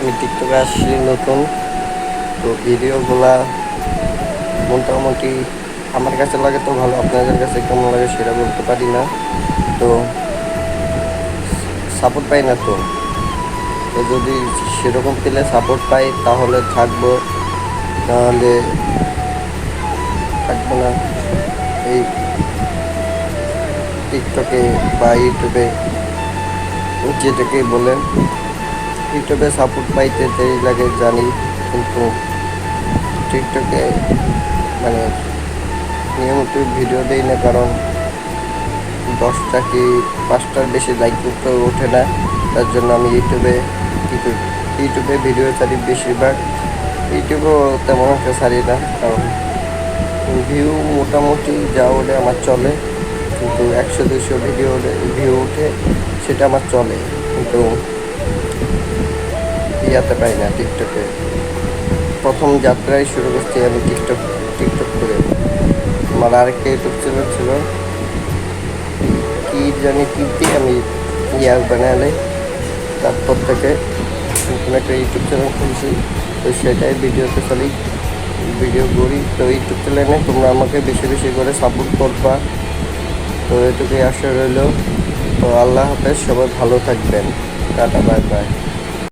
আমি টিকটকে আসছি নতুন, তো ভিডিওগুলা মোটামুটি আমার কাছে লাগে তো ভালো, আপনাদের কাছে কেমন লাগে সেটা বলতে পারি না। তো সাপোর্ট পাই না, তো তো যদি সেরকম পেলে সাপোর্ট পাই তাহলে থাকবো, নাহলে থাকবো না। এই টিকটকে বা ইউটিউবে, যেটাকে বলেন, ইউটিউবে সাপোর্ট পাইতে দেরি লাগে জানি, কিন্তু টিকটকে মানে নিয়মিত ভিডিও দেই না, কারণ 10টা কি 5টার বেশি লাইক করতে ওঠে না। তার জন্য আমি ইউটিউবে ভিডিও ছাড়ি বেশিরভাগ। ইউটিউবেও তেমন একটা ছাড়ি না, কারণ ভিউ মোটামুটি যা ওঠে আমার চলে, কিন্তু 100-200 ভিউ ওঠে সেটা আমার চলে, কিন্তু ইয়াতে পাই না। টিকটকে প্রথম যাত্রায় শুরু করছি আমি টিকটক করে। আমার আরেকটা ইউটিউব চ্যানেল ছিল, কি জানি কি দিয়ে আমি বানালে, তারপর থেকে নতুন একটা ইউটিউব চ্যানেল খুলছি, তো সেটাই ভিডিওতে চলি, ভিডিও করি। তো ইউটিউব চ্যানেলে তোমরা আমাকে বেশি বেশি করে সাপোর্ট করবা, তো এটুকুই আশা রইল। তো আল্লাহ হাফেজ, সবাই ভালো থাকবেন, টাটা, বাই বাই।